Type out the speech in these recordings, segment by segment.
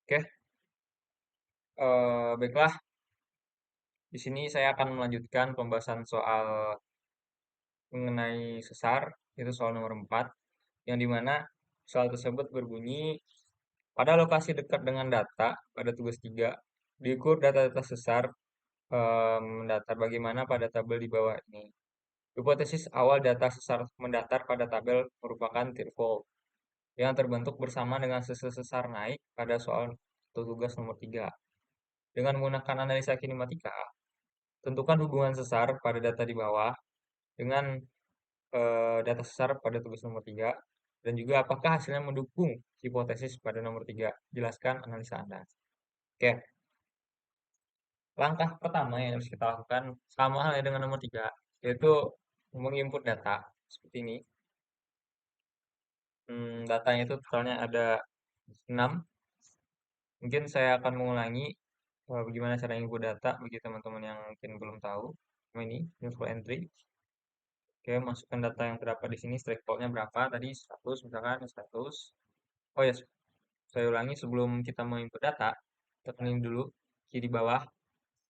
Oke, baiklah. Di sini saya akan melanjutkan pembahasan soal mengenai sesar, itu soal nomor 4, yang dimana soal tersebut berbunyi, pada lokasi dekat dengan data, pada tugas 3, diukur data-data sesar mendatar bagaimana pada tabel di bawah ini. Hipotesis awal data sesar mendatar pada tabel merupakan tirfol yang terbentuk bersama dengan sesar naik pada soal atau tugas nomor 3. Dengan menggunakan analisa kinematika, tentukan hubungan sesar pada data di bawah dengan data sesar pada tugas nomor 3 dan juga apakah hasilnya mendukung hipotesis pada nomor 3. Jelaskan analisa Anda. Oke, langkah pertama yang harus kita lakukan sama halnya dengan nomor 3, yaitu menginput data seperti ini. Datanya itu totalnya ada 6. Mungkin saya akan mengulangi bagaimana cara input data bagi teman-teman yang mungkin belum tahu. Ini info entry. Oke, masukkan data yang terdapat di sini, strike voltnya berapa tadi, 100 misalkan, 100. Oh ya, saya ulangi sebelum kita mau input data, tekenin dulu kiri bawah,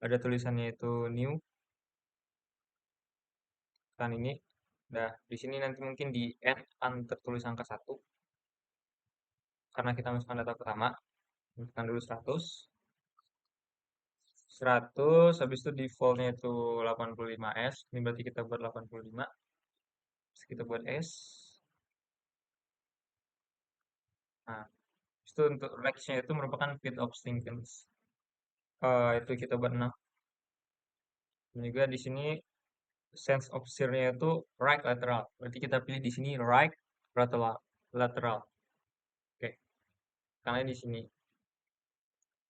ada tulisannya itu new, kan ini. Nah, di sini nanti mungkin di add akan tertulis angka 1, karena kita masukkan data pertama, masukkan dulu 100, 100, habis itu defaultnya itu 85S, ini berarti kita buat 85, terus kita buat S. Nah, itu untuk range-nya itu merupakan fit of singles. Itu kita buat 6. Dan juga di sini sense of shear-nya itu right lateral. Berarti kita pilih di sini right lateral. Lateral. Oke, karena di sini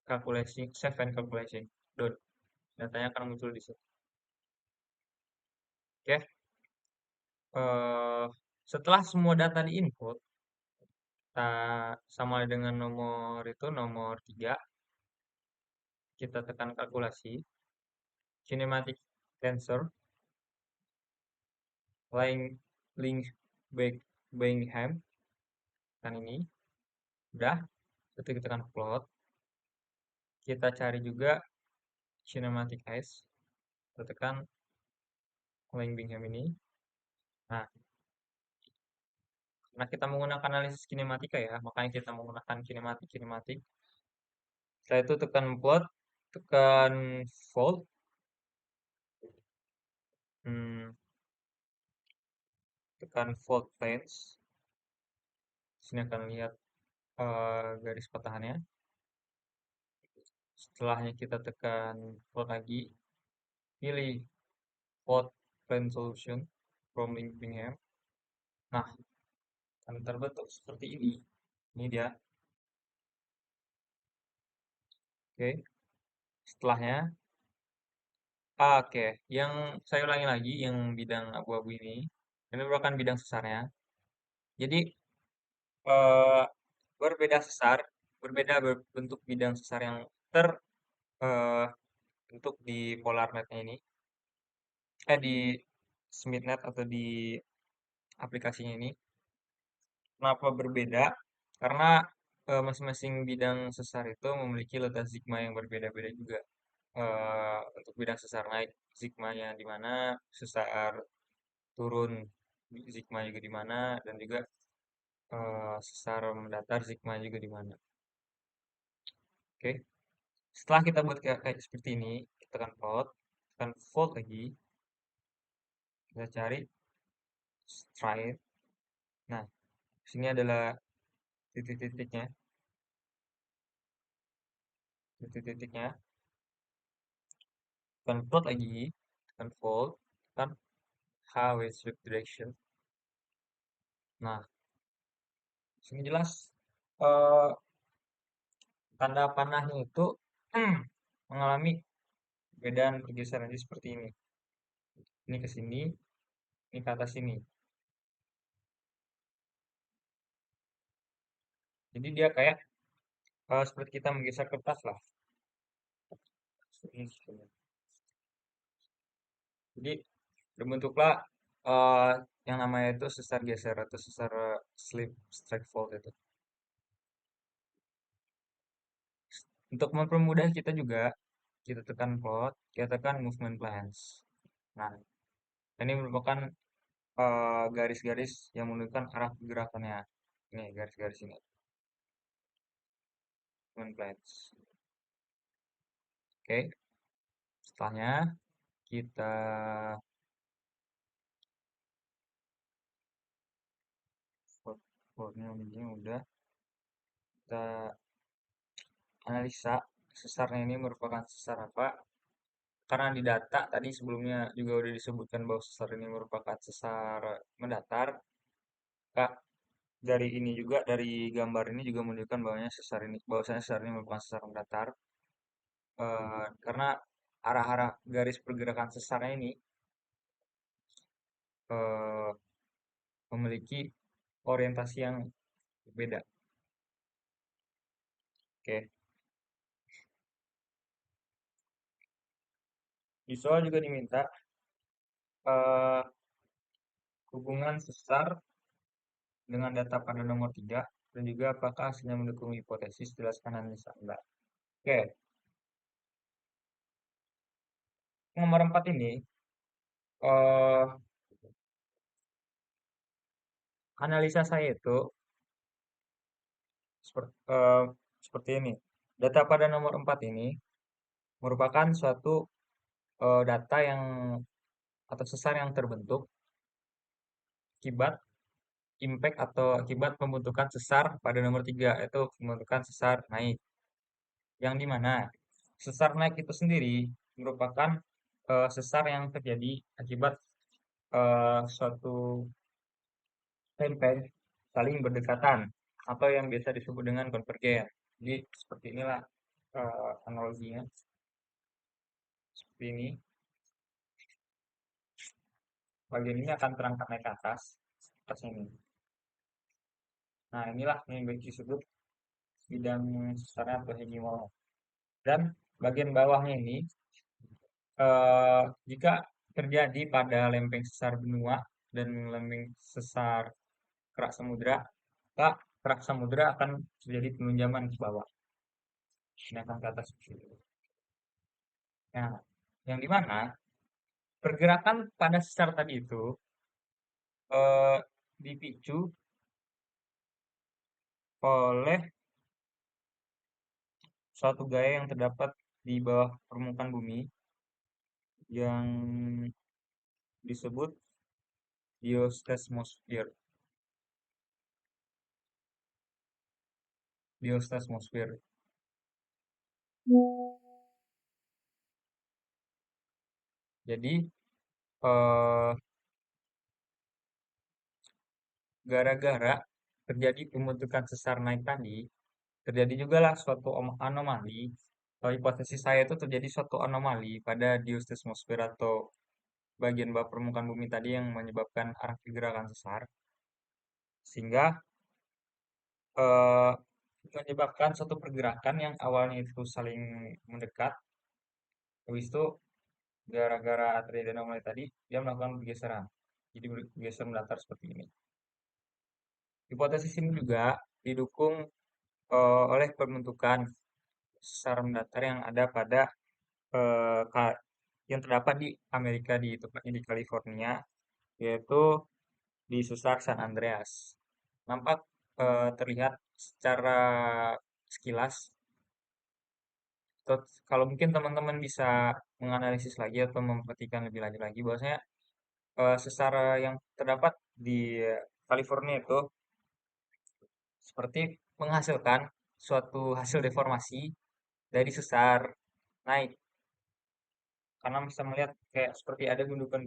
calculation, save and calculation. Dot. Datanya akan muncul di sini. Oke. Setelah semua data diinput, kita sama dengan nomor itu, nomor 3, kita tekan kalkulasi, kinematic tensor, line link Bingham, kan ini, udah, ketika tekan plot, kita cari juga kinematic ice, kita tekan link Bingham ini, nah, karena kita menggunakan analisis kinematika ya, makanya kita menggunakan kinematik. Setelah itu tekan plot, tekan fold, hmm, tekan fold planes, sini akan lihat garis patahannya. Setelahnya kita tekan plot lagi, pilih fold plane solution from Bingham. Nah, akan terbentuk seperti ini. Ini dia. Oke. Setelahnya, oke. Yang saya ulangi lagi, yang bidang abu-abu ini merupakan bidang sesarnya. Jadi, eh, berbeda sesar, berbeda bentuk bidang sesar yang terbentuk di polar netnya ini, di SmithNet atau di aplikasinya ini. Kenapa berbeda? Karena masing-masing bidang sesar itu memiliki letak sigma yang berbeda-beda juga. Untuk bidang sesar naik sigmanya di mana, sesar turun sigma juga di mana, dan juga sesar mendatar sigma juga di mana. Oke, setelah kita buat kayak seperti ini, kita tekan plot, tekan fold lagi, kita cari stride. Nah, sini adalah titik-titiknya, titik-titiknya. Tekan plot lagi, tekan fold, tekan how is with direction. Nah, sini jelas eh, tanda panahnya itu mengalami perbedaan pergeseran jadi seperti ini. Ini ke sini, ini ke atas sini. Jadi dia kayak seperti kita menggeser kertas lah. Jadi terbentuklah eh, yang namanya itu sesar geser atau sesar slip strike fault itu. Untuk mempermudah kita juga, kita tekan plot, kita tekan movement plans. Nah, ini merupakan garis-garis yang menunjukkan arah gerakannya. Ini garis-garis ini, movement plans. Oke, setelahnya kita plotnya ini udah kita analisa sesarnya ini merupakan sesar apa. Karena di data tadi sebelumnya juga udah disebutkan bahwa sesar ini merupakan sesar mendatar. Kak, dari ini juga dari gambar ini juga menunjukkan bahwasanya sesar ini merupakan sesar mendatar. Karena arah-arah garis pergerakan sesarnya ini eh, memiliki orientasi yang berbeda. Oke, di soal juga diminta eh, hubungan sesar dengan data pada nomor 3 dan juga apakah hasilnya mendukung hipotesis jelaskan analisa Anda. Oke, nomor 4 ini eh analisa saya itu seperti, seperti ini. Data pada nomor 4 ini merupakan suatu data yang atau sesar yang terbentuk akibat impact atau akibat pembentukan sesar pada nomor 3 yaitu pembentukan sesar naik. Yang di mana sesar naik itu sendiri merupakan sesar yang terjadi akibat suatu lempeng saling berdekatan atau yang biasa disebut dengan konvergen. Jadi seperti inilah analoginya. Seperti ini. Bagian ini akan terangkat naik ke atas ini. Nah, inilah yang disebut bidang sesarnya atau hegemon. Dan bagian bawahnya ini, jika terjadi pada lempeng sesar benua dan lempeng sesar kerak samudra, maka kerak samudra akan terjadi penunjaman ke bawah, ini akan ke atas. Nah, yang di mana pergerakan pada sesar tadi itu eh, dipicu oleh suatu gaya yang terdapat di bawah permukaan bumi yang disebut biostasmosfer. Biostasmosfer. Jadi eh, gara-gara terjadi pembentukan sesar naik tadi, terjadi juga lah suatu anomali. Hipotesis saya itu terjadi suatu anomali pada diostasmosfer atau bagian bawah permukaan bumi tadi yang menyebabkan arah pergerakan sesar, sehingga eh, menyebabkan suatu pergerakan yang awalnya itu saling mendekat, habis itu gara-gara terjadi anomali tadi, dia melakukan pergeseran. Jadi bergeser mendatar seperti ini. Hipotesis ini juga didukung oleh pembentukan sesar mendatar yang ada pada yang terdapat di Amerika di tepatnya di California, yaitu di sesar San Andreas. Nampak terlihat secara sekilas. Kalau mungkin teman-teman bisa menganalisis lagi atau memperhatikan lebih lanjut lagi, bahwasanya sesar yang terdapat di California itu seperti menghasilkan suatu hasil deformasi dari sesar naik, karena bisa melihat kayak seperti ada gundukan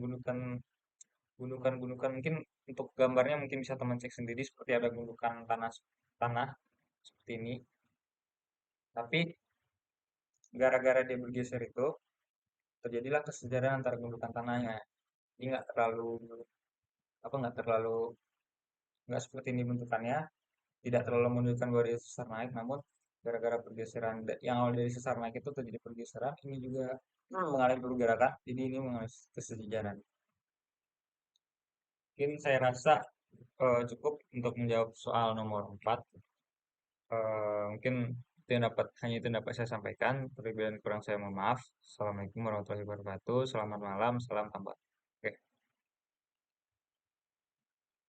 mungkin untuk gambarnya mungkin bisa teman cek sendiri seperti ada gundukan tanah tanah seperti ini, tapi gara-gara dia bergeser itu terjadilah kesejaran antara gundukan tanahnya. Jadi nggak seperti ini bentukannya, tidak terlalu menunjukkan bahwa dia sesar naik, namun gara-gara pergeseran yang awal dari sesar naik itu terjadi pergeseran, ini juga mengalami pergerakan, jadi ini mengalami kesejaran. Mungkin saya rasa cukup untuk menjawab soal nomor 4. Mungkin hanya itu yang dapat saya sampaikan. Terlebih dan kurang saya mohon maaf. Assalamualaikum warahmatullahi wabarakatuh. Selamat malam, salam tambah. Oke.